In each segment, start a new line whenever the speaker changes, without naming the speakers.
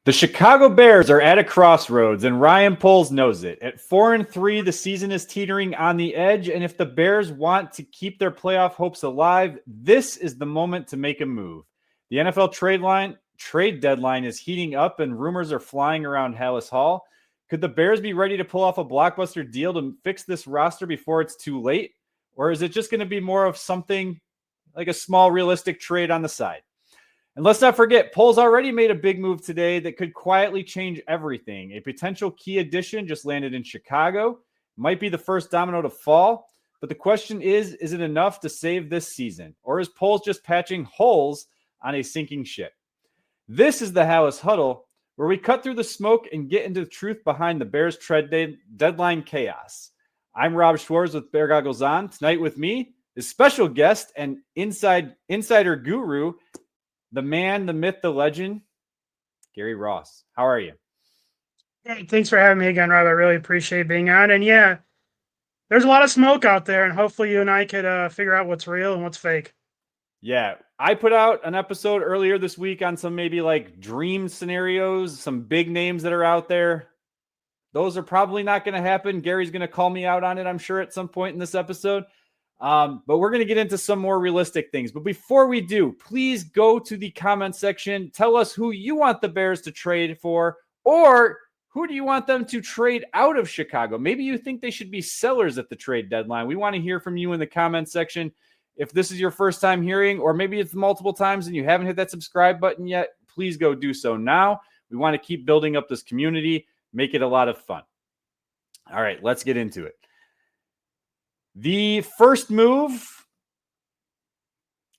The Chicago Bears are at a crossroads, and Ryan Poles knows it. At 4-3, the season is teetering on the edge, and if the Bears want to keep their playoff hopes alive, this is the moment to make a move. The NFL trade deadline is heating up, and rumors are flying around Halas Hall. Could the Bears be ready to pull off a blockbuster deal to fix this roster before it's too late? Or is it just going to be more of something like a small, realistic trade on the side? And let's not forget, Poles already made a big move today that could quietly change everything. A potential key addition just landed in Chicago. Might be the first domino to fall. But the question is it enough to save this season? Or is Poles just patching holes on a sinking ship? This is the Halas Huddle, where we cut through the smoke and get into the truth behind the Bears trade deadline chaos. I'm Rob Schwartz with Bear Goggles On. Tonight with me is special guest and insider guru, the man, the myth, the legend, Gary Ross. How are you?
Hey, thanks for having me again, Rob. I really appreciate being on. And yeah, there's a lot of smoke out there, and hopefully you and I could figure out what's real and what's fake.
Yeah, I put out an episode earlier this week on some maybe like dream scenarios, some big names that are out there. Those are probably not going to happen. Gary's going to call me out on it, I'm sure, at some point in this episode. But we're going to get into some more realistic things. But before we do, please go to the comment section. Tell us who you want the Bears to trade for, or who do you want them to trade out of Chicago? Maybe you think they should be sellers at the trade deadline. We want to hear from you in the comment section. If this is your first time hearing, or maybe it's multiple times and you haven't hit that subscribe button yet, please go do so now. We want to keep building up this community, make it a lot of fun. All right, let's get into it. The first move,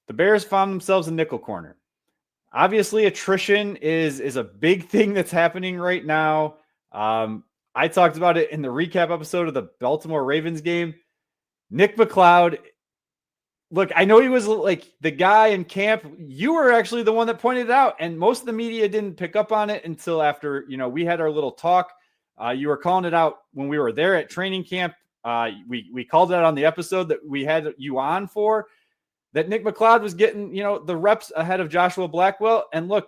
the Bears found themselves in nickel corner. Obviously, attrition is a big thing that's happening right now. I talked about it in the recap episode of the Baltimore Ravens game. Nick McCloud, look, I know he was like the guy in camp. You were actually the one that pointed it out, and most of the media didn't pick up on it until after, we had our little talk. You were calling it out when we were there at training camp. We called it out on the episode that we had you on for, that Nick McCloud was getting, the reps ahead of Joshua Blackwell. And look,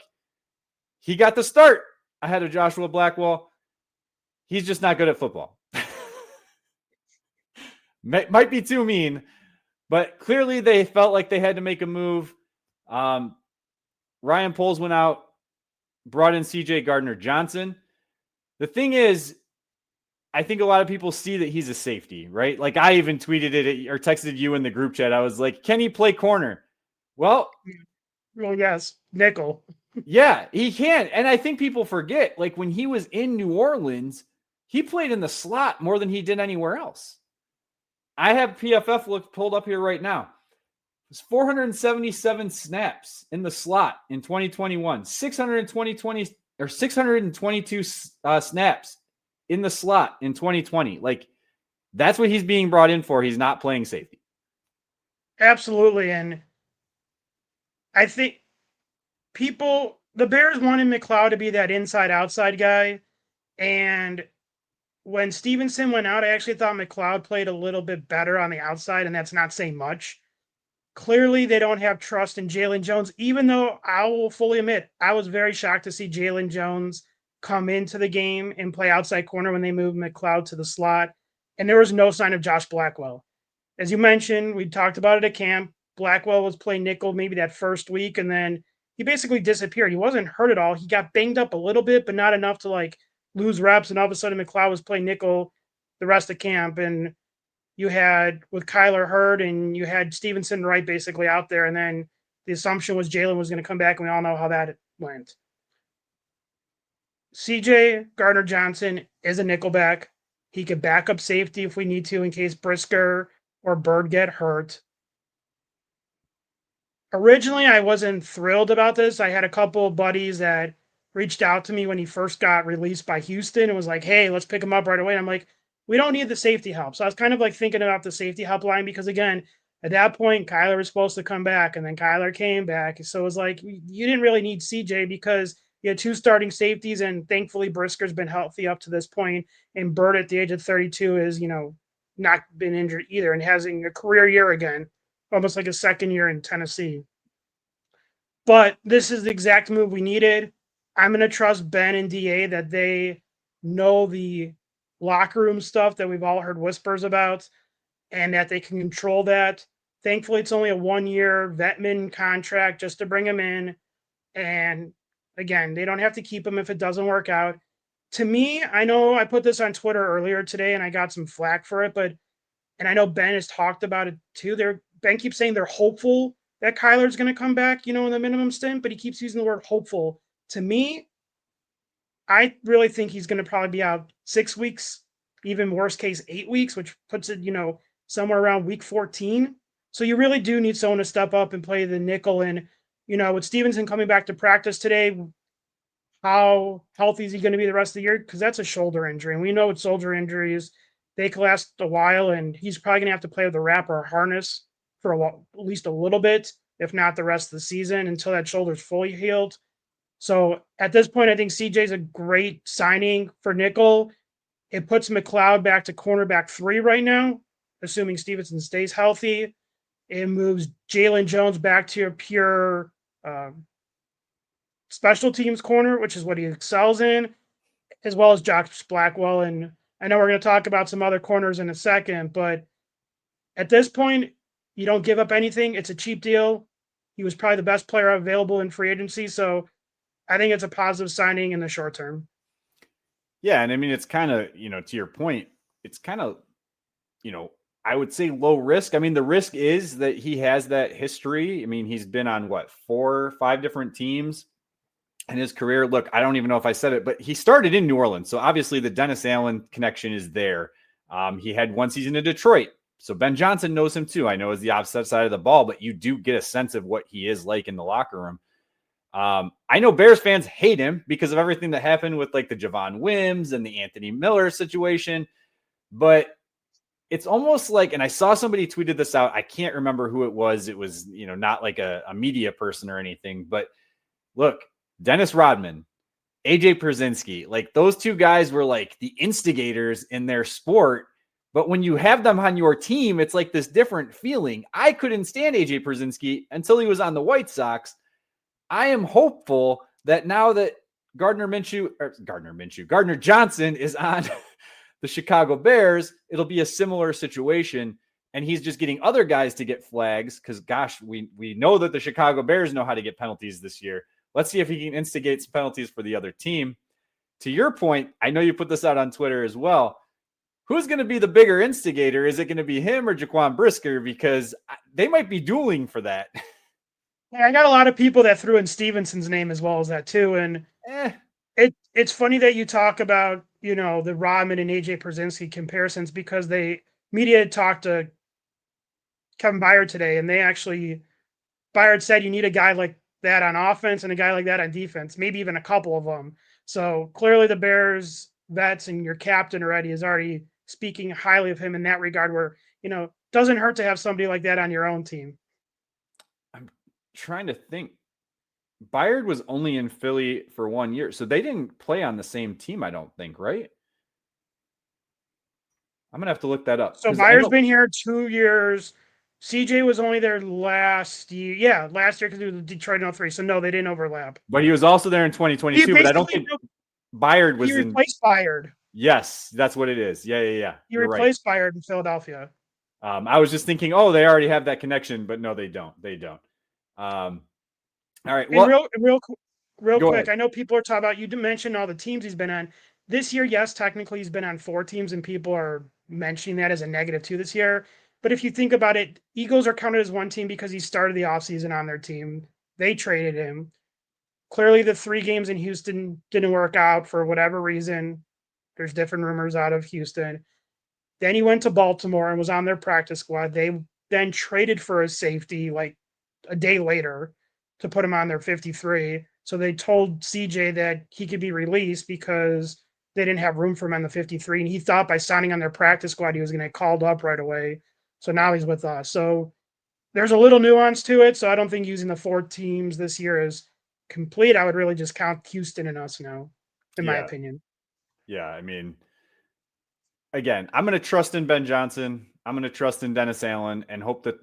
he got the start ahead of Joshua Blackwell. He's just not good at football. Might be too mean, but clearly they felt like they had to make a move. Ryan Poles went out, brought in CJ Gardner-Johnson. The thing is, I think a lot of people see that he's a safety, right? Like I even tweeted it or texted you in the group chat. I was like, can he play corner? Well,
yes, nickel.
Yeah, he can. And I think people forget, like when he was in New Orleans, he played in the slot more than he did anywhere else. I have PFF pulled up here right now. It's 477 snaps in the slot in 2021, 622 snaps in the slot in 2020. Like that's what he's being brought in for. He's not playing safety.
Absolutely. And I think the Bears wanted McCloud to be that inside-outside guy. And when Stevenson went out, I actually thought McCloud played a little bit better on the outside, and that's not saying much. Clearly, they don't have trust in Jalen Jones, even though I will fully admit, I was very shocked to see Jalen Jones come into the game and play outside corner when they moved McCloud to the slot. And there was no sign of Josh Blackwell. As you mentioned, we talked about it at camp. Blackwell was playing nickel maybe that first week, and then he basically disappeared. He wasn't hurt at all. He got banged up a little bit, but not enough to like lose reps. And all of a sudden, McCloud was playing nickel the rest of camp. And you had with Kyler hurt, and you had Stevenson right basically out there. And then the assumption was Jalen was going to come back, and we all know how that went. CJ Gardner-Johnson is a nickelback. He could back up safety if we need to in case Brisker or Bird get hurt. Originally, I wasn't thrilled about this. I had a couple of buddies that reached out to me when he first got released by Houston and was like, hey, let's pick him up right away. And I'm like, we don't need the safety help. So I was kind of like thinking about the safety help line because, again, at that point, Kyler was supposed to come back, and then Kyler came back. So it was like, you didn't really need CJ because you had two starting safeties, and thankfully Brisker's been healthy up to this point, and Bird at the age of 32 is, not been injured either and having a career year again, almost like a second year in Tennessee. But this is the exact move we needed. I'm going to trust Ben and DA that they know the locker room stuff that we've all heard whispers about and that they can control that. Thankfully, it's only a 1-year vetman contract just to bring him in. And again, they don't have to keep him if it doesn't work out. To me, I know I put this on Twitter earlier today and I got some flack for it, but and I know Ben has talked about it too. Ben keeps saying they're hopeful that Kyler's going to come back, in the minimum stint, but he keeps using the word hopeful. To me, I really think he's going to probably be out 6 weeks, even worst case 8 weeks, which puts it, somewhere around week 14. So you really do need someone to step up and play the nickel. And, with Stevenson coming back to practice today, how healthy is he going to be the rest of the year? Because that's a shoulder injury. And we know with shoulder injuries, they can last a while, and he's probably going to have to play with a wrap or a harness for at least a little bit, if not the rest of the season, until that shoulder's fully healed. So at this point, I think CJ's a great signing for nickel. It puts McLeod back to cornerback 3 right now, assuming Stevenson stays healthy. It moves Jalen Jones back to a pure special teams corner, which is what he excels in, as well as Josh Blackwell. And I know we're going to talk about some other corners in a second, but at this point, you don't give up anything. It's a cheap deal. He was probably the best player available in free agency. So I think it's a positive signing in the short term.
Yeah. And I mean, it's kind of, to your point, it's kind of, I would say low risk. I mean, the risk is that he has that history. I mean, he's been on 4 or 5 different teams in his career. Look, I don't even know if I said it, but he started in New Orleans. So obviously the Dennis Allen connection is there. He had 1 season in Detroit. So Ben Johnson knows him too. I know as the opposite side of the ball, but you do get a sense of what he is like in the locker room. I know Bears fans hate him because of everything that happened with the Javon Wims and the Anthony Miller situation, but it's almost like, and I saw somebody tweeted this out. I can't remember who it was. It was, not like a media person or anything, but look, Dennis Rodman, AJ Pierzynski, those 2 guys were the instigators in their sport. But when you have them on your team, it's this different feeling. I couldn't stand AJ Pierzynski until he was on the White Sox. I am hopeful that now that Gardner-Johnson is on the Chicago Bears, it'll be a similar situation. And he's just getting other guys to get flags because, gosh, we know that the Chicago Bears know how to get penalties this year. Let's see if he can instigate some penalties for the other team. To your point, I know you put this out on Twitter as well. Who's going to be the bigger instigator? Is it going to be him or Jaquan Brisker? Because they might be dueling for that.
Yeah, I got a lot of people that threw in Stevenson's name as well as that too. And it's funny that you talk about, the Rodman and AJ Pierzynski comparisons because media had talked to Kevin Byard today, and Byard said you need a guy like that on offense and a guy like that on defense, maybe even a couple of them. So clearly the Bears vets and your captain already is already speaking highly of him in that regard where, doesn't hurt to have somebody like that on your own team.
I'm trying to think. Byard was only in Philly for 1 year, so they didn't play on the same team, I don't think, right? I'm going to have to look that up.
So Byard's been here 2 years. CJ was only there last year. Yeah, last year because he was Detroit in 03. So no, they didn't overlap.
But he was also there in 2022, but I don't think Byard was
in. He replaced Byard.
Yes, that's what it is. Yeah.
He replaced Byard in Philadelphia.
I was just thinking, oh, they already have that connection, but no, they don't. All right. Well,
real quick,
ahead.
I know people are talking about, you mentioned all the teams he's been on. This year, yes, technically he's been on 4 teams, and people are mentioning that as a negative too this year. But if you think about it, Eagles are counted as 1 team because he started the offseason on their team. They traded him. Clearly, the 3 games in Houston didn't work out for whatever reason. There's different rumors out of Houston. Then he went to Baltimore and was on their practice squad. They then traded for a safety a day later to put him on their 53. So they told CJ that he could be released because they didn't have room for him on the 53. And he thought by signing on their practice squad, he was going to get called up right away. So now he's with us. So there's a little nuance to it. So I don't think using the 4 teams this year is complete. I would really just count Houston and us now, in my opinion.
Yeah. I mean, again, I'm going to trust in Ben Johnson. I'm going to trust in Dennis Allen and hope that,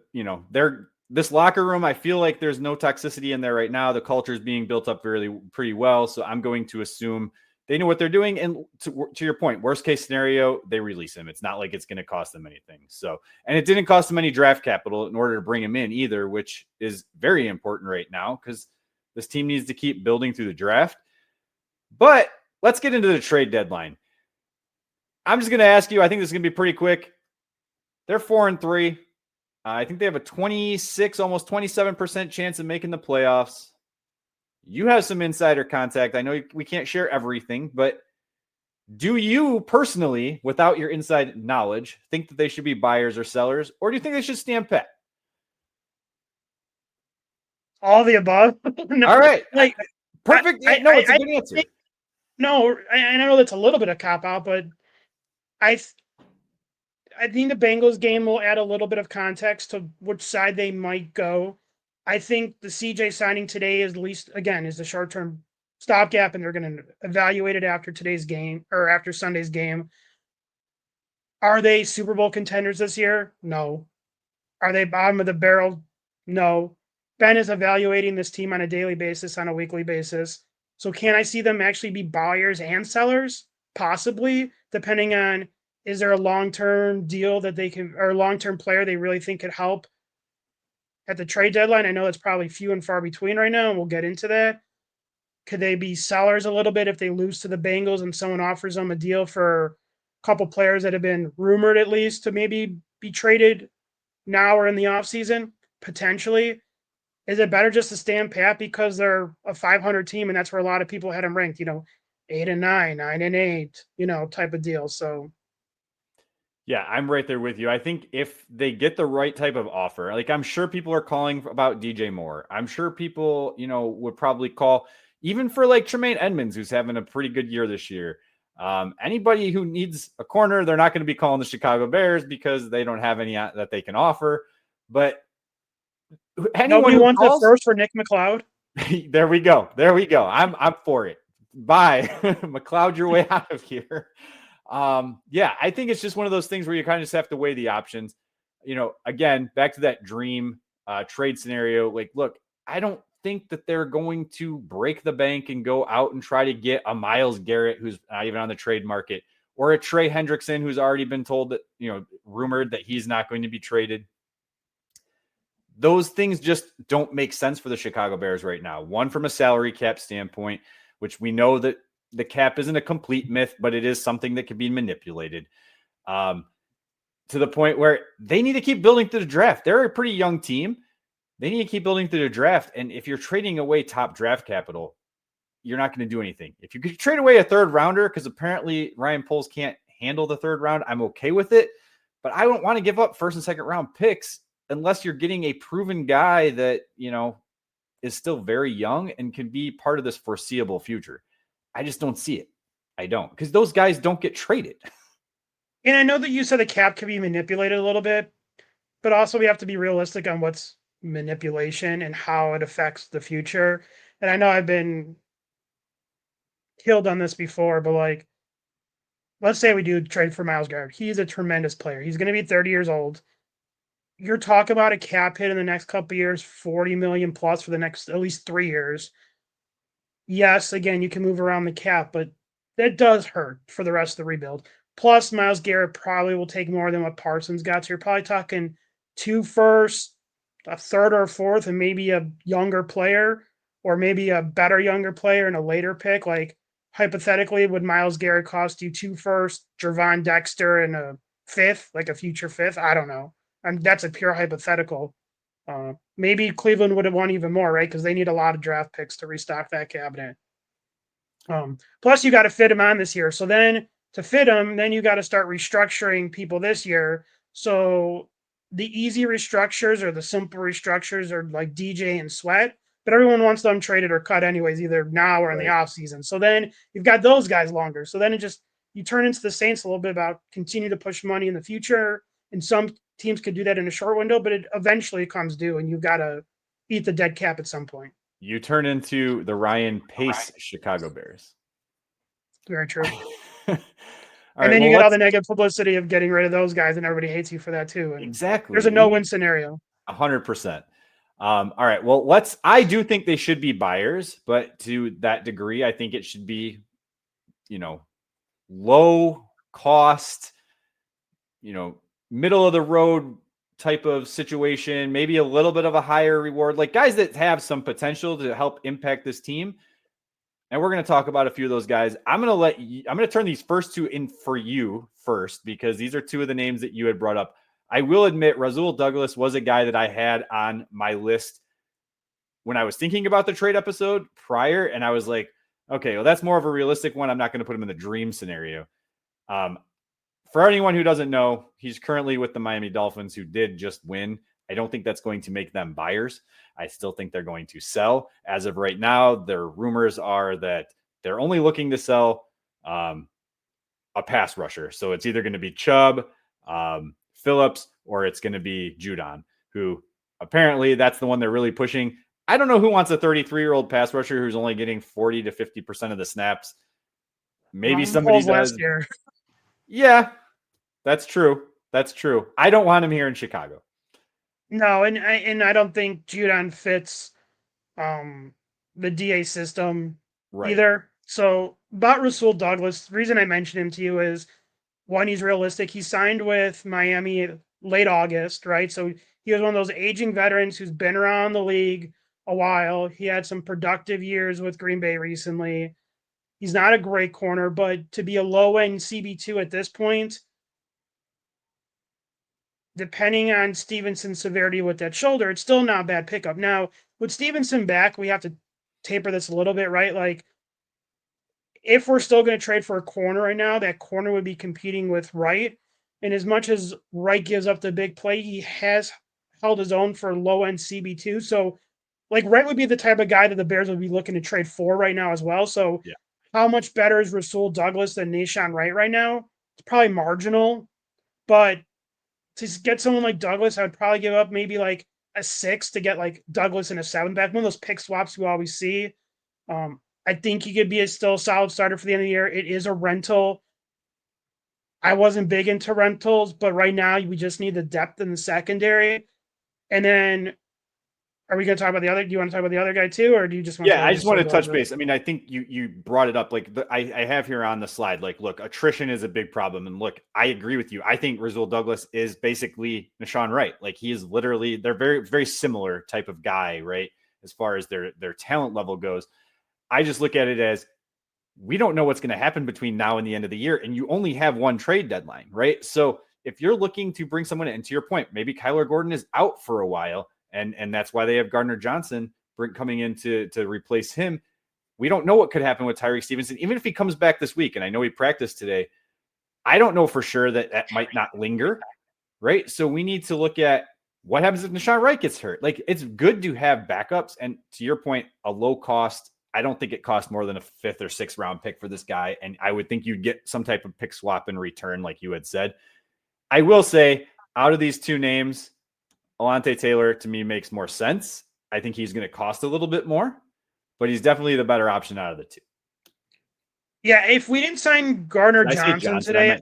this locker room, I feel like there's no toxicity in there right now. The culture is being built up pretty well. So I'm going to assume they know what they're doing. And to your point, worst case scenario, they release him. It's not like it's going to cost them anything. So, and it didn't cost them any draft capital in order to bring him in either, which is very important right now because this team needs to keep building through the draft. But let's get into the trade deadline. I'm just going to ask you, I think this is going to be pretty quick. They're 4-3. I think they have a 26, almost 27% chance of making the playoffs. You have some insider contact. I know we can't share everything, but do you personally, without your inside knowledge, think that they should be buyers or sellers, or do you think they should stand pat?
All the above.
No, all right.
Perfect.
It's a good answer.
I know that's a little bit of cop out, but I think the Bengals game will add a little bit of context to which side they might go. I think the CJ signing today is the short-term stopgap, and they're going to evaluate it after today's game or after Sunday's game. Are they Super Bowl contenders this year? No. Are they bottom of the barrel? No. Ben is evaluating this team on a daily basis, on a weekly basis. So can I see them actually be buyers and sellers? Possibly, depending on, is there a long-term deal that they can, or a long-term player they really think could help at the trade deadline? I know it's probably few and far between right now, and we'll get into that. Could they be sellers a little bit if they lose to the Bengals and someone offers them a deal for a couple players that have been rumored at least to maybe be traded now or in the offseason? Potentially. Is it better just to stand pat because they're a 500 team and that's where a lot of people had them ranked, 8-9, 9-8, type of deal. So
yeah, I'm right there with you. I think if they get the right type of offer, like I'm sure people are calling about DJ Moore. I'm sure people, would probably call even for like Tremaine Edmonds, who's having a pretty good year this year. Anybody who needs a corner, they're not going to be calling the Chicago Bears because they don't have any that they can offer. But
nobody wants a first for Nick McLeod.
There we go. I'm for it. Bye. McLeod your way out of here. Yeah, I think it's just one of those things where you kind of just have to weigh the options. Again, back to that dream trade scenario. Like, look, I don't think that they're going to break the bank and go out and try to get a Myles Garrett who's not even on the trade market, or a Trey Hendrickson who's already been told that, rumored that he's not going to be traded. Those things just don't make sense for the Chicago Bears right now. One, from a salary cap standpoint, which we know that the cap isn't a complete myth, but it is something that can be manipulated to the point where they need to keep building through the draft. They're a pretty young team. They need to keep building through the draft. And if you're trading away top draft capital, you're not going to do anything. If you could trade away a third rounder, because apparently Ryan Poles can't handle the third round, I'm okay with it. But I don't want to give up first and second round picks unless you're getting a proven guy that, is still very young and can be part of this foreseeable future. I just don't see it. I don't, because those guys don't get traded.
And I know that you said the cap can be manipulated a little bit, but also we have to be realistic on what's manipulation and how it affects the future. And I know I've been killed on this before, but let's say we do trade for Myles Garrett. He's a tremendous player. He's going to be 30 years old. You're talking about a cap hit in the next couple of years, 40 million plus for the next at least 3 years. Yes, again, you can move around the cap, but that does hurt for the rest of the rebuild. Plus, Myles Garrett probably will take more than what Parsons got. So you're probably talking 2 firsts, a third or a fourth, and maybe a younger player, or maybe a better younger player and a later pick. Like, hypothetically, would Myles Garrett cost you 2 firsts, Gervon Dexter, and a fifth, like a future fifth? I don't know. That's a pure hypothetical. Maybe Cleveland would have won even more, right? Because they need a lot of draft picks to restock that cabinet. Plus, you got to fit them on this year. So then to fit them, then you got to start restructuring people this year. So the easy restructures or the simple restructures are like DJ and Sweat, but everyone wants them traded or cut anyways, either now or in the offseason. So then you've got those guys longer. So then you turn into the Saints a little bit about continue to push money in the future. And some teams could do that in a short window, but it eventually comes due, and you've got to eat the dead cap at some point.
You turn into the Ryan Pace Chicago Bears.
Very true. And then you get all the negative publicity of getting rid of those guys, and everybody hates you for that too. And
exactly.
There's a no-win scenario.
100%. All right. Well, I do think they should be buyers, but to that degree, I think it should be, low cost, middle of the road type of situation, maybe a little bit of a higher reward, like guys that have some potential to help impact this team. And we're going to talk about a few of those guys. I'm going to turn these first two in for you first, because these are two of the names that you had brought up. I will admit Rasul Douglas was a guy that I had on my list when I was thinking about the trade episode prior. And I was like, okay, well, that's more of a realistic one. I'm not going to put him in the dream scenario. For anyone who doesn't know, he's currently with the Miami Dolphins, who did just win. I don't think that's going to make them buyers. I still think they're going to sell. As of right now, their rumors are that they're only looking to sell a pass rusher. So it's either going to be Chubb, Phillips, or it's going to be Judon, who apparently that's the one they're really pushing. I don't know who wants a 33-year-old pass rusher who's only getting 40 to 50% of the snaps. Maybe somebody does.
Last year.
Yeah, that's true. That's true. I don't want him here in Chicago.
No, and I don't think Judon fits the DA system either. So about Rasul Douglas, the reason I mentioned him to you is, one, he's realistic. He signed with Miami late August, right? So he was one of those aging veterans who's been around the league a while. He had some productive years with Green Bay recently. He's not a great corner, but to be a low-end CB2 at this point, depending on Stevenson's severity with that shoulder, it's still not a bad pickup. Now, with Stevenson back, we have to taper this a little bit, right? Like, if we're still going to trade for a corner right now, that corner would be competing with Wright. And as much as Wright gives up the big play, he has held his own for low-end CB2. So, like, Wright would be the type of guy that the Bears would be looking to trade for right now as well. So, How much better is Rasul Douglas than Nahshon Wright right now? It's probably marginal. But to get someone like Douglas, I would probably give up maybe like a 6 to get like Douglas in a 7 back. One of those pick swaps you always see. I think he could be still a solid starter for the end of the year. It is a rental. I wasn't big into rentals, but right now we just need the depth in the secondary. And then, are we going to talk about the other? Do you want to talk about the other guy too, or do you just want?
Yeah, I just want to touch base. I mean, I think you brought it up. Like I have here on the slide. Like, look, attrition is a big problem, and look, I agree with you. I think Rasul Douglas is basically Nahshon Wright. Like, he is literally, they're very, very similar type of guy, right? As far as their talent level goes. I just look at it as, we don't know what's going to happen between now and the end of the year, and you only have one trade deadline, right? So if you're looking to bring someone in, to your point, maybe Kyler Gordon is out for a while, and that's why they have Gardner-Johnson coming in to replace him. We don't know what could happen with Tyreek Stevenson, even if he comes back this week, and I know he practiced today. I don't know for sure that might not linger, right? So we need to look at what happens if Nahshon Wright gets hurt. Like, it's good to have backups, and to your point, a low cost, I don't think it costs more than a 5th or 6th round pick for this guy. And I would think you'd get some type of pick swap in return, like you had said. I will say, out of these two names, Alontae Taylor to me makes more sense. I think he's going to cost a little bit more, but he's definitely the better option out of the two.
Yeah, if we didn't sign Gardner-Johnson today,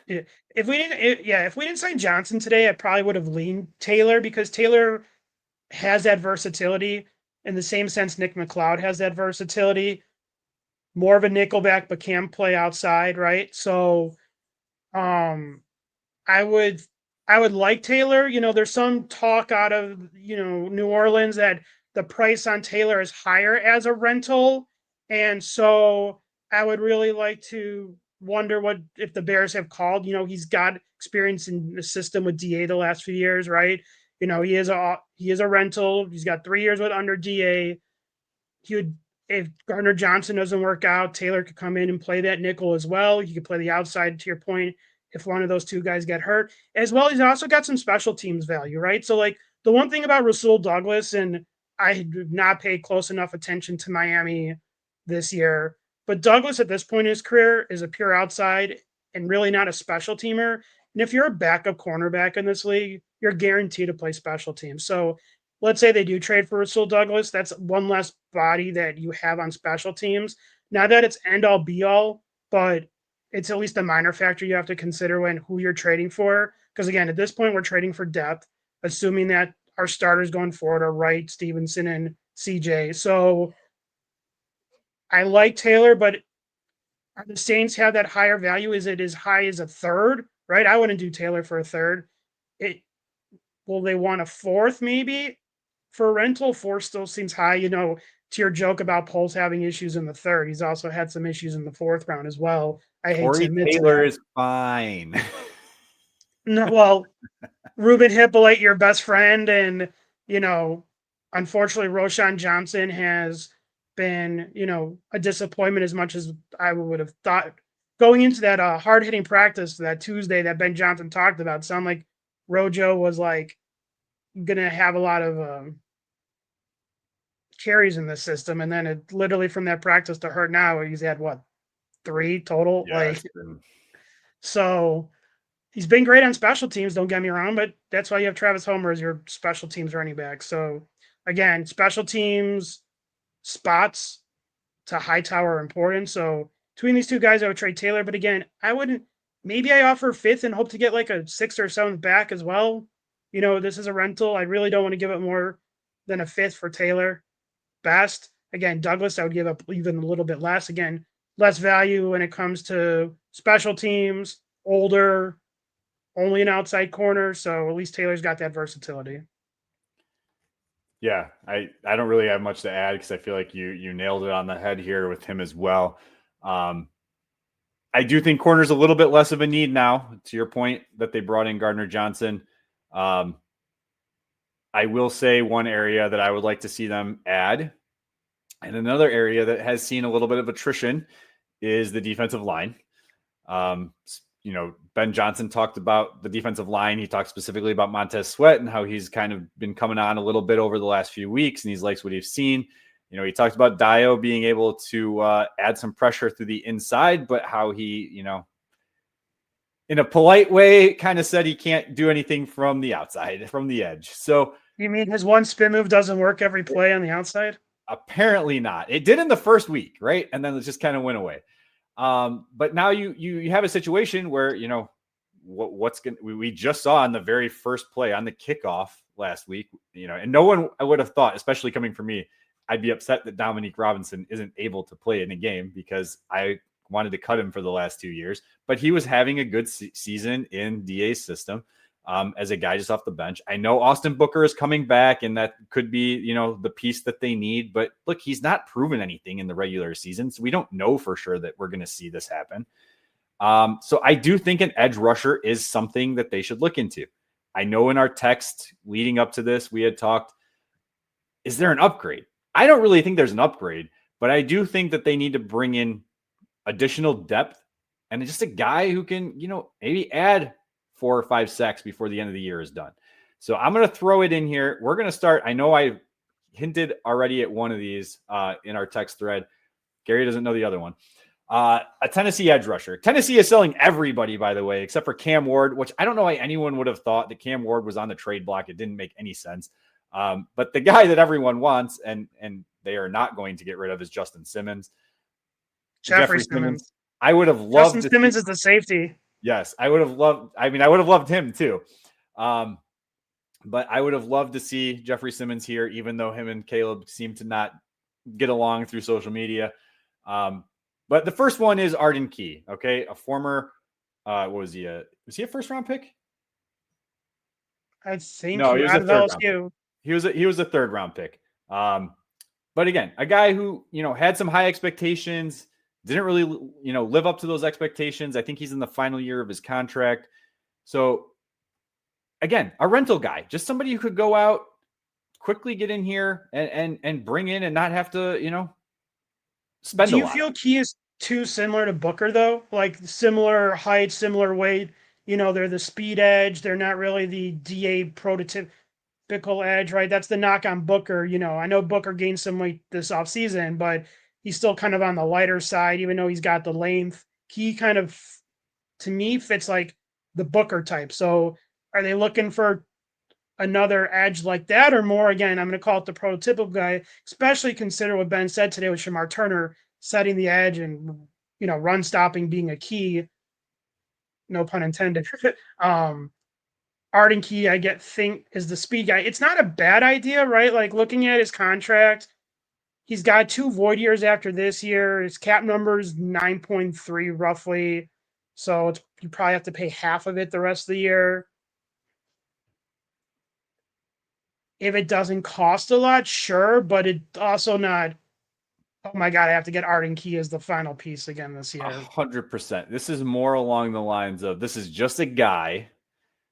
if we didn't sign Johnson today, I probably would have leaned Taylor, because Taylor has that versatility. In the same sense, Nick McLeod has that versatility, more of a nickelback, but can play outside, right? So, I would like Taylor. You know, there's some talk out of, New Orleans that the price on Taylor is higher as a rental. And so I would really like to wonder what if the Bears have called. He's got experience in the system with DA the last few years, right? He is a rental. He's got 3 years with under DA. If Gardner-Johnson doesn't work out, Taylor could come in and play that nickel as well. He could play the outside, to your point, if one of those two guys get hurt. As well, he's also got some special teams value, right? So, like, the one thing about Rasul Douglas, and I have not paid close enough attention to Miami this year, but Douglas at this point in his career is a pure outside and really not a special teamer. And if you're a backup cornerback in this league, you're guaranteed to play special teams. So let's say they do trade for Rasul Douglas. That's one less body that you have on special teams. Not that it's end all be all, but it's at least a minor factor you have to consider when who you're trading for. Because again, at this point, we're trading for depth, assuming that our starters going forward are Wright, Stevenson, and CJ. So I like Taylor, but the Saints have that higher value. Is it as high as a third? Right? I wouldn't do Taylor for a third. Will they want a fourth maybe for rental? Four still seems high. To your joke about Poles having issues in the third, he's also had some issues in the fourth round as well. I hate to
Corey
admit
Taylor
to
is fine.
that. No, well, Ruben Hippolyte, your best friend, and unfortunately, Roshan Johnson has been a disappointment as much as I would have thought. Going into that hard hitting practice that Tuesday that Ben Johnson talked about, sound like Rojo was like gonna have a lot of carries in the system, and then it literally from that practice to hurt now, he's had what 3 total,
Yeah,
so. He's been great on special teams, don't get me wrong, but that's why you have Travis Homer as your special teams running back. So, again, special teams spots to Hightower are important. So, between these two guys, I would trade Taylor. But again, I wouldn't. Maybe I offer fifth and hope to get like a sixth or seventh back as well. This is a rental. I really don't want to give up more than a fifth for Taylor. Best. Again, Douglas, I would give up even a little bit less. Again, less value when it comes to special teams, older, only an outside corner, so at least Taylor's got that versatility.
Yeah, I don't really have much to add because I feel like you nailed it on the head here with him as well. I do think corner's a little bit less of a need now, to your point, that they brought in Gardner-Johnson. I will say one area that I would like to see them add, and another area that has seen a little bit of attrition is the defensive line. Ben Johnson talked about the defensive line. He talked specifically about Montez Sweat and how he's kind of been coming on a little bit over the last few weeks, and he likes what he's seen. He talked about Dio being able to add some pressure through the inside, but how he, in a polite way, kind of said he can't do anything from the outside, from the edge. So
you mean his one spin move doesn't work every play on the outside?
Apparently not. It did in the first week, right? And then it just kind of went away. But now you have a situation where we just saw on the very first play on the kickoff last week, and no one I would have thought, especially coming from me, I'd be upset that Dominique Robinson isn't able to play in a game because I wanted to cut him for the last 2 years, but he was having a good season in DA's system. As a guy just off the bench. I know Austin Booker is coming back, and that could be, the piece that they need. But look, he's not proven anything in the regular season, so we don't know for sure that we're going to see this happen. So I do think an edge rusher is something that they should look into. I know in our text leading up to this, we had talked, is there an upgrade? I don't really think there's an upgrade, but I do think that they need to bring in additional depth and just a guy who can, maybe add 4 or 5 sacks before the end of the year is done. So I'm going to throw it in here. We're going to start. I know I hinted already at one of these in our text thread. Gary doesn't know the other one. A Tennessee edge rusher. Tennessee is selling everybody, by the way, except for Cam Ward, which I don't know why anyone would have thought that Cam Ward was on the trade block. It didn't make any sense. But the guy that everyone wants and they are not going to get rid of is Justin Simmons.
Jeffrey Simmons.
I would have loved
Justin Simmons is the safety.
Yes, I would have loved. I would have loved him too. But I would have loved to see Jeffrey Simmons here, even though him and Caleb seem to not get along through social media. But the first one is Arden Key. Okay. A former, what was he? Was he a first round pick?
I think
no, he was a third round
pick.
He was a third round pick. But again, a guy who, had some high expectations, didn't really, live up to those expectations. I think he's in the final year of his contract. So again, a rental guy, just somebody who could go out, quickly get in here and bring in and not have to, spend a lot.
Do you feel Key is too similar to Booker though? Like similar height, similar weight, they're the speed edge. They're not really the DA prototypical edge, right? That's the knock on Booker. I know Booker gained some weight this offseason, but he's still kind of on the lighter side, even though he's got the length. Key kind of, to me, fits like the Booker type. So are they looking for another edge like that or more? Again, I'm going to call it the prototypical guy, especially consider what Ben said today with Shamar Turner setting the edge and, run stopping being a key. No pun intended. Arden Key, think is the speed guy. It's not a bad idea, right? Like looking at his contract, he's got 2 void years after this year. His cap number is 9.3 roughly. So you probably have to pay half of it the rest of the year. If it doesn't cost a lot, sure, but it also not, oh my God, I have to get Arden Key as the final piece again this year.
100%. This is more along the lines of this is just a guy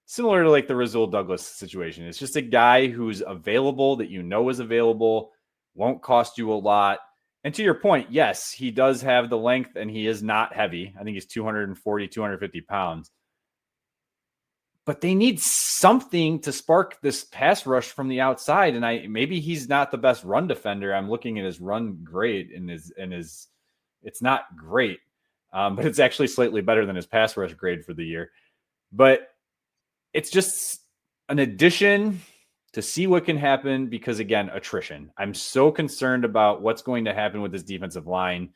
similar to like the Rasul Douglas situation. It's just a guy who's available that you know is available, won't cost you a lot. And to your point, yes, he does have the length and he is not heavy. I think he's 240, 250 pounds. But they need something to spark this pass rush from the outside. And maybe he's not the best run defender. I'm looking at his run grade and it's not great. But it's actually slightly better than his pass rush grade for the year. But it's just an addition to see what can happen because, again, attrition. I'm so concerned about what's going to happen with this defensive line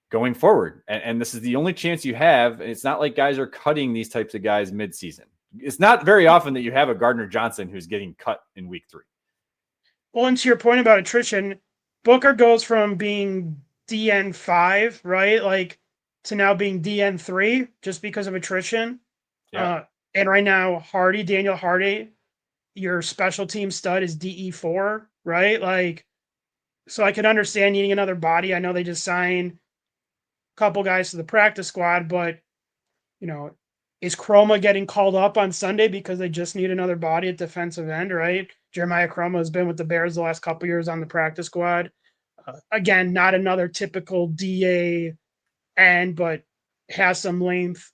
going forward. And this is the only chance you have. And it's not like guys are cutting these types of guys midseason. It's not very often that you have a Gardner-Johnson who's getting cut in week 3.
Well, and to your point about attrition, Booker goes from being DN5, right? Like to now being DN3 just because of attrition.
Yeah.
And right now, Daniel Hardy, your special team stud is DE4, right? Like, so I can understand needing another body. I know they just signed a couple guys to the practice squad, but, is Chroma getting called up on Sunday because they just need another body at defensive end, right? Jeremiah Chroma has been with the Bears the last couple years on the practice squad. Again, not another typical DA end, but has some length,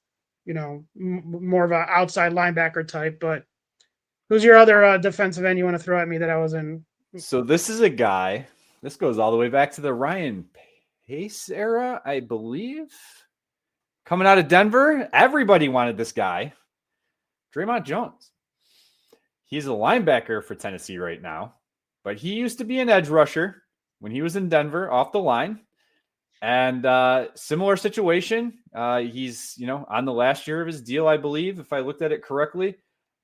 more of an outside linebacker type. But who's your other defensive end you want to throw at me that I was in?
So this is a guy, this goes all the way back to the Ryan Pace era, I believe. Coming out of Denver, everybody wanted this guy, Dre'Mont Jones. He's a linebacker for Tennessee right now, but he used to be an edge rusher when he was in Denver off the line. And similar situation. He's, on the last year of his deal, I believe, if I looked at it correctly.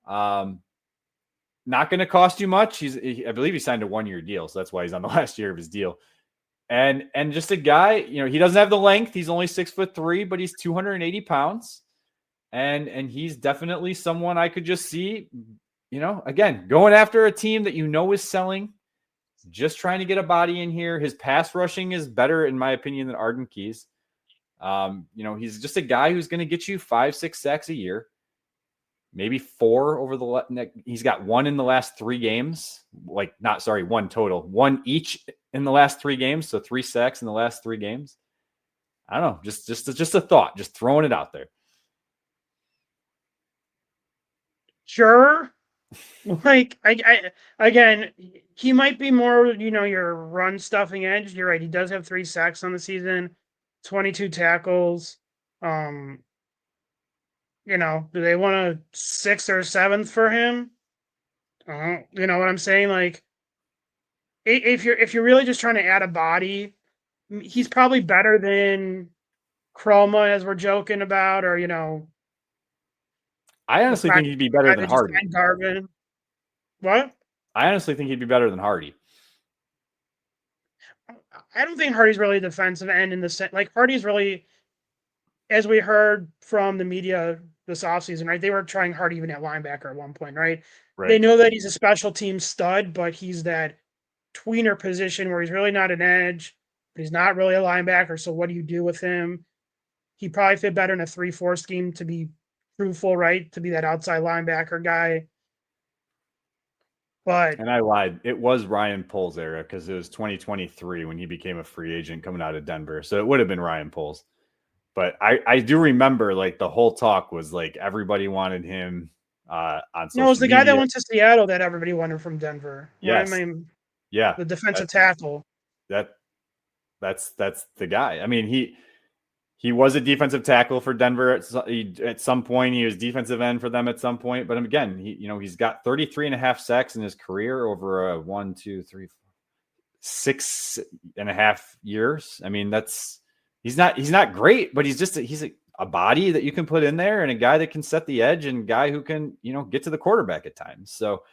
Not going to cost you much. I believe he signed a 1-year deal, so that's why he's on the last year of his deal. And just a guy, he doesn't have the length. He's only 6'3", but he's 280 pounds. And he's definitely someone I could just see, again, going after a team that is selling, just trying to get a body in here. His pass rushing is better, in my opinion, than Arden Key's. He's just a guy who's going to get you 5-6 sacks a year, maybe 4 over the. He's got 1 in the last 3 games. 1 total, 1 each in the last 3 games. So 3 sacks in the last 3 games. I don't know. Just a thought. Just throwing it out there.
Sure. Like I again, he might be more, your run stuffing edge. You're right. He does have 3 sacks on the season, 22 tackles. Do they want a 6th or 7th for him? You know what I'm saying? Like, if you're really just trying to add a body, he's probably better than Chroma, as we're joking about, or
I honestly think he'd be better than Hardy.
Garvin. What?
I honestly think he'd be better than Hardy.
I don't think Hardy's really a defensive end in the sense. Like, Hardy's really, as we heard from the media this offseason, right? They were trying Hardy even at linebacker at one point, right? They know that he's a special team stud, but he's that tweener position where he's really not an edge, but he's not really a linebacker. So what do you do with him? He probably fit better in a 3-4 scheme, to be truthful, right? To be that outside linebacker guy. And
I lied. It was Ryan Poles era because it was 2023 when he became a free agent coming out of Denver. So it would have been Ryan Poles. But I do remember, like, the whole talk was like everybody wanted him on social media.
No, it was the guy that went to Seattle that everybody wanted from Denver.
Yes.
Yeah. The defensive tackle.
That's the guy. I mean, he was a defensive tackle for Denver at some point. He was defensive end for them at some point. But again, he's got 33.5 sacks in his career over a 6.5 years. I mean, he's not great, but he's an a body that you can put in there and a guy that can set the edge and a guy who can, get to the quarterback at times. So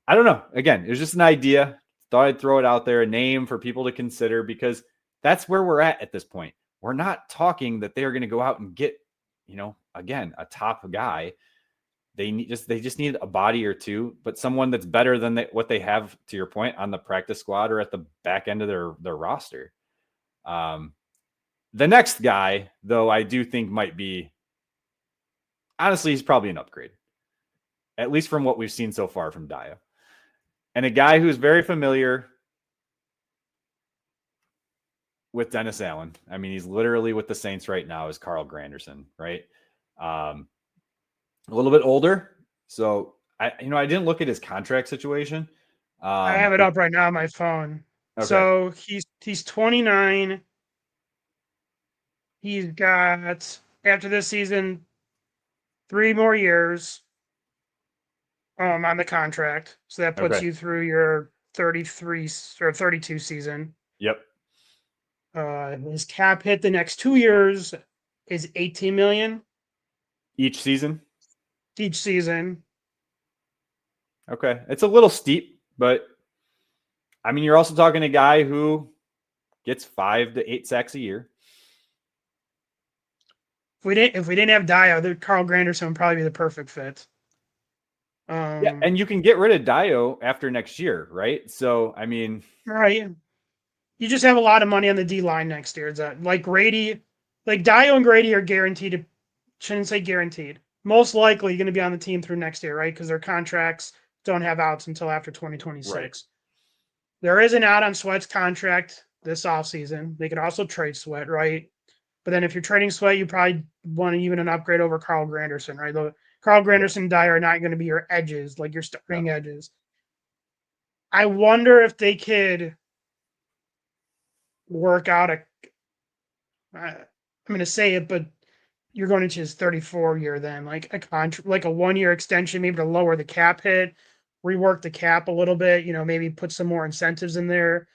I don't know. Again, it was just an idea. Thought I'd throw it out there, a name for people to consider, because that's where we're at this point. We're not talking that they are going to go out and get, again, a top guy. They just need a body or two, but someone that's better than what they have, to your point, on the practice squad or at the back end of their roster. The next guy, though, I do think might be, honestly, he's probably an upgrade, at least from what we've seen so far from Daya. And a guy who's very familiar with Dennis Allen. I mean, he's literally with the Saints right now, is Carl Granderson, right? A little bit older. So I didn't look at his contract situation.
I have it up right now on my phone. Okay. So he's 29. He's got, after this season, 3 more years on the contract. So that puts you through your 33 or 32 season.
Yep.
His cap hit the next 2 years is $18 million.
Each season?
Each season.
Okay. It's a little steep, but I mean, you're also talking a guy who gets 5 to 8 sacks a year.
If we didn't have Dio, Carl Granderson would probably be the perfect fit.
Yeah, and you can get rid of Dio after next year, right? So, I mean,
right. You just have a lot of money on the D line next year. It's like Grady, like Dio and Grady are guaranteed. Shouldn't say guaranteed. Most likely going to be on the team through next year, right? Because their contracts don't have outs until after 2026. Right. There is an out on Sweat's contract this offseason. They could also trade Sweat, right? But then if you're trading Sweat, you probably want even an upgrade over Carl Granderson, right? Carl Granderson and Dyer are not going to be your edges, like your starting edges. I wonder if they could work out I'm going to say it, but you're going into his 34 year then, like a contract, like a 1 year extension, maybe to lower the cap hit, rework the cap a little bit, maybe put some more incentives in there.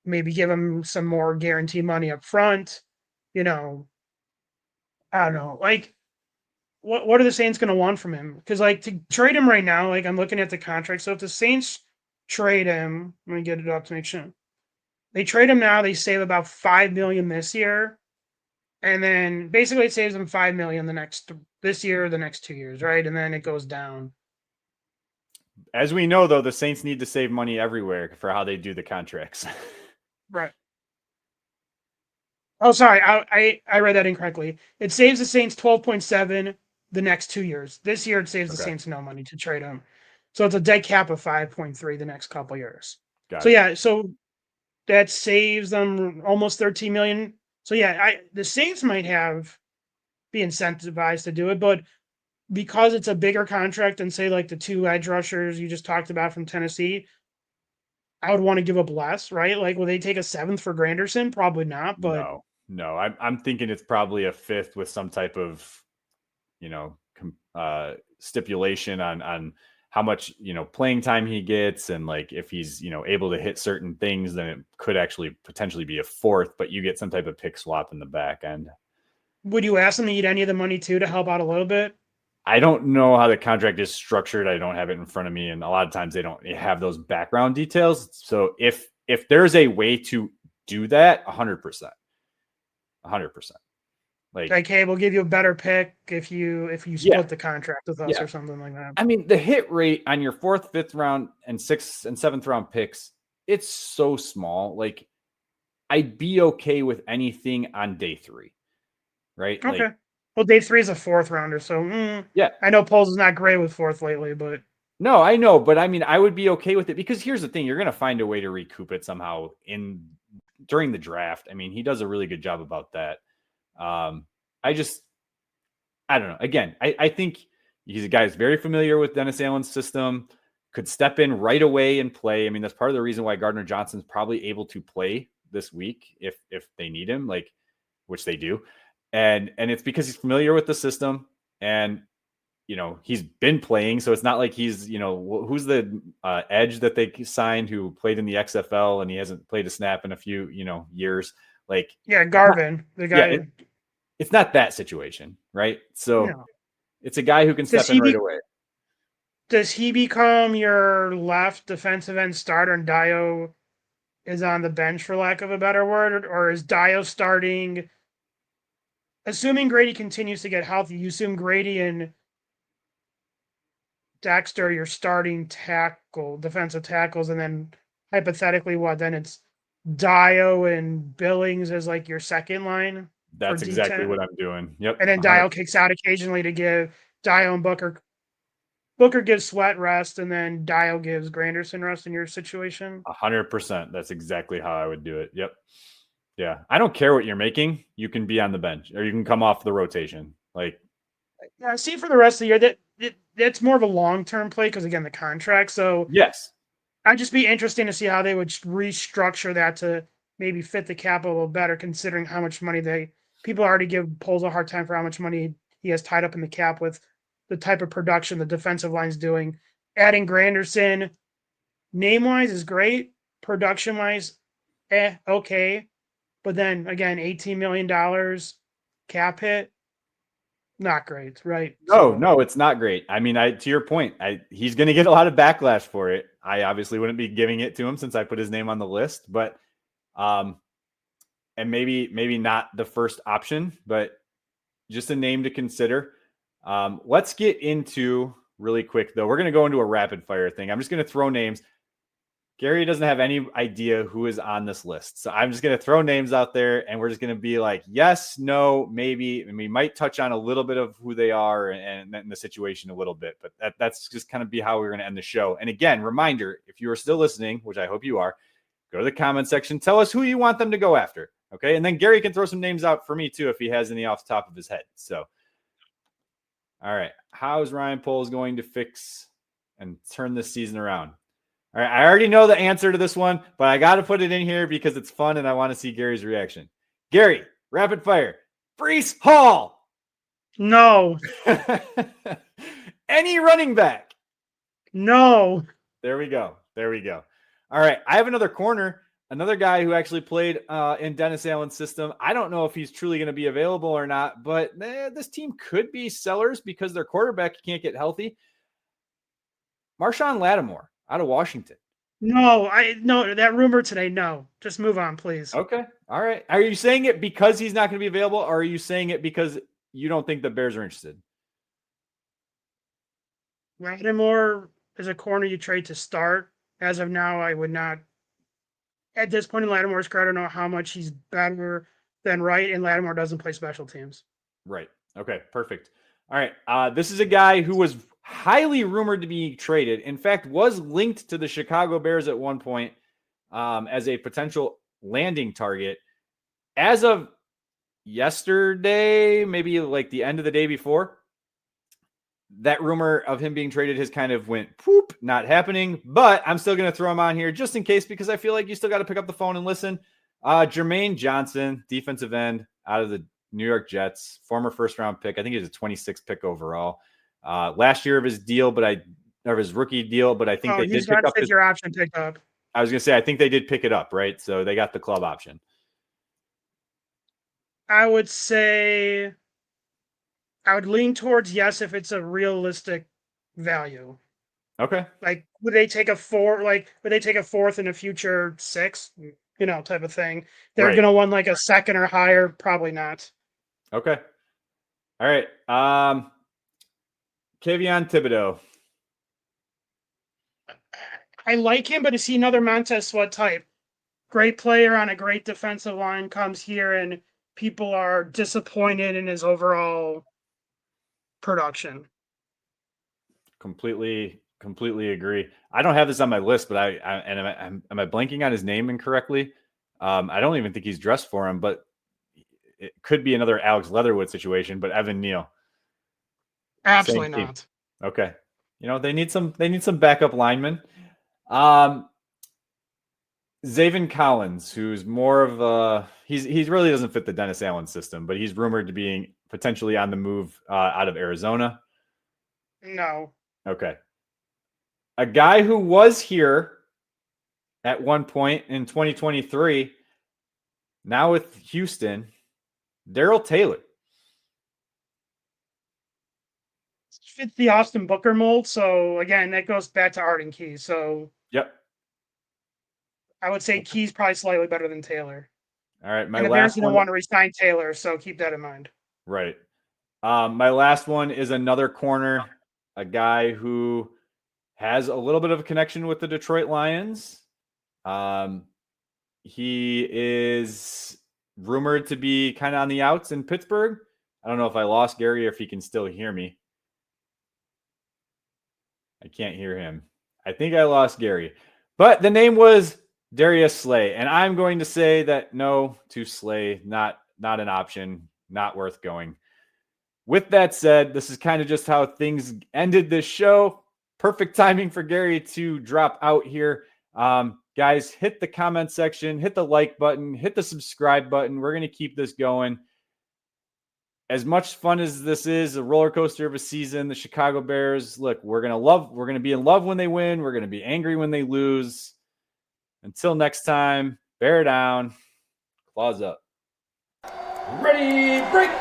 Maybe give him some more guarantee money up front. I don't know. Like, what are the Saints going to want from him? Because, like, to trade him right now, like, I'm looking at the contract. So if the Saints trade him, let me get it up to make sure. They trade him now, they save about $5 million this year. And then basically it saves them $5 million this year or the next 2 years, right? And then it goes down.
As we know, though, the Saints need to save money everywhere for how they do the contracts.
Right. Oh, sorry. I read that incorrectly. It saves the Saints 12.7 the next 2 years. This year, it saves the Saints no money to trade him. So it's a dead cap of 5.3 the next couple years. So that saves them almost $13 million. So the Saints might be incentivized to do it, but because it's a bigger contract than, say, like the 2 edge rushers you just talked about from Tennessee, I would want to give up less, right? Like, will they take a 7th for Granderson? Probably not. But
no. I'm thinking it's probably a 5th with some type of, stipulation on how much, playing time he gets. And like, if he's, able to hit certain things, then it could actually potentially be a 4th, but you get some type of pick swap in the back end.
Would you ask them to eat any of the money too, to help out a little bit?
I don't know how the contract is structured. I don't have it in front of me. And a lot of times they don't have those background details. So if there's a way to do that, 100%. Like,
okay, we'll give you a better pick if you split the contract with us or something like that.
I mean, the hit rate on your 4th, 5th round and 6th and 7th round picks, it's so small. Like, I'd be okay with anything on day 3, right?
Okay.
Like,
well, day 3 is a 4th rounder, so I know Poles is not great with 4th lately, but
no, I know, but I mean, I would be okay with it, because here's the thing: you're going to find a way to recoup it somehow during the draft. I mean, he does a really good job about that. I don't know. Again, I think he's a guy who's very familiar with Dennis Allen's system, could step in right away and play. I mean, that's part of the reason why Gardner-Johnson's probably able to play this week if they need him, like, which they do. And it's because he's familiar with the system, and, he's been playing. So it's not like he's, who's the edge that they signed who played in the XFL and he hasn't played a snap in a few, years. Like,
Garvin, the guy.
it's not that situation, right? So
No.
it's a guy who can step in right away.
Does he become your left defensive end starter and Dio is on the bench, for lack of a better word? Or is Dio starting? Assuming Grady continues to get healthy, you assume Grady and Dexter, your starting defensive tackles, and then hypothetically, then it's Dio and Billings as like your second line.
That's exactly what I'm doing. Yep.
And then
100%.
Dio kicks out occasionally to give Dio and Booker. Booker gives Sweat rest, and then Dio gives Granderson rest in your situation.
100%. That's exactly how I would do it. Yep. Yeah. I don't care what you're making. You can be on the bench or you can come off the rotation. Like,
yeah, see for the rest of the year that's more of a long-term play because again the contract. So
yes,
I'd just be interesting to see how they would restructure that to maybe fit the cap a little better, considering how much money people already give Poles a hard time for how much money he has tied up in the cap with the type of production the defensive line's doing. Adding Granderson, name-wise, is great. Production-wise, okay. But then again, $18 million cap hit, not great, right?
No, it's not great. I mean, to your point, he's going to get a lot of backlash for it. I obviously wouldn't be giving it to him since I put his name on the list, but and maybe not the first option, but just a name to consider. Let's get into really quick though. We're going to go into a rapid fire thing. I'm just going to throw names. Gary doesn't have any idea who is on this list. So I'm just going to throw names out there and we're just going to be like, yes, no, maybe. And we might touch on a little bit of who they are and the situation a little bit, but that's just kind of be how we're going to end the show. And again, reminder, if you are still listening, which I hope you are, go to the comment section, tell us who you want them to go after. Okay. And then Gary can throw some names out for me too, if he has any off the top of his head. So, all right. How is Ryan Poles going to fix and turn this season around? All right, I already know the answer to this one, but I got to put it in here because it's fun and I want to see Gary's reaction. Gary, rapid fire. Breece Hall.
No.
Any running back?
No.
There we go. All right, I have another corner, another guy who actually played in Dennis Allen's system. I don't know if he's truly going to be available or not, but this team could be sellers because their quarterback can't get healthy. Marshawn Lattimore out of Washington.
No, that rumor today. No, just move on, please.
Okay. All right. Are you saying it because he's not going to be available, or are you saying it because you don't think the Bears are interested?
Lattimore is a corner you trade to start. As of now, I would not. At this point in Lattimore's career, I don't know how much he's better than Wright, and Lattimore doesn't play special teams.
Right. Okay. Perfect. All right. This is a guy who was highly rumored to be traded. In fact, was linked to the Chicago Bears at one point as a potential landing target. As of yesterday, maybe like the end of the day before, that rumor of him being traded has kind of went poop, not happening. But I'm still going to throw him on here just in case because I feel like you still got to pick up the phone and listen. Jermaine Johnson, defensive end out of the New York Jets, former first-round pick. I think he was a 26th pick overall. Last year of his deal, of his rookie deal, but I think they did pick up
your option picked up.
I was going to say, I think they did pick it up, right? So they got the club option.
I would say I would lean towards yes if it's a realistic value.
Okay.
Like, would they take a fourth in a future 6? Type of thing. They're going to want like a second or higher. Probably not.
Okay. All right. Kayvon Thibodeaux.
I like him, but is he another Montez Sweat type? Great player on a great defensive line, comes here and people are disappointed in his overall production.
Completely agree. I don't have this on my list, but am I blanking on his name incorrectly? I don't even think he's dressed for him, but it could be another Alex Leatherwood situation, but Evan Neal.
Absolutely not.
Okay. They need some backup linemen. Zaven Collins, who's more of he really doesn't fit the Dennis Allen system, but he's rumored to being potentially on the move out of Arizona.
No.
Okay. A guy who was here at one point in 2023, now with Houston, Darrell Taylor.
fits the Austin Booker mold. So again, that goes back to Arden Key. So
Yep.
I would say Key's probably slightly better than Taylor.
All right. My
And the Bears
last
didn't
one.
want to resign Taylor, so keep that in mind.
Right. My last one is another corner, a guy who has a little bit of a connection with the Detroit Lions. He is rumored to be kind of on the outs in Pittsburgh. I don't know if I lost Gary or if he can still hear me. I can't hear him. I think I lost Gary. But the name was Darius Slay. And I'm going to say that no to Slay, not an option, not worth going. With that said, this is kind of just how things ended this show. Perfect timing for Gary to drop out here. Guys, hit the comment section, hit the like button, hit the subscribe button. We're going to keep this going. As much fun as this is, a roller coaster of a season, the Chicago Bears, look, we're going to be in love when they win. We're going to be angry when they lose. Until next time, bear down, claws up.
Ready, break!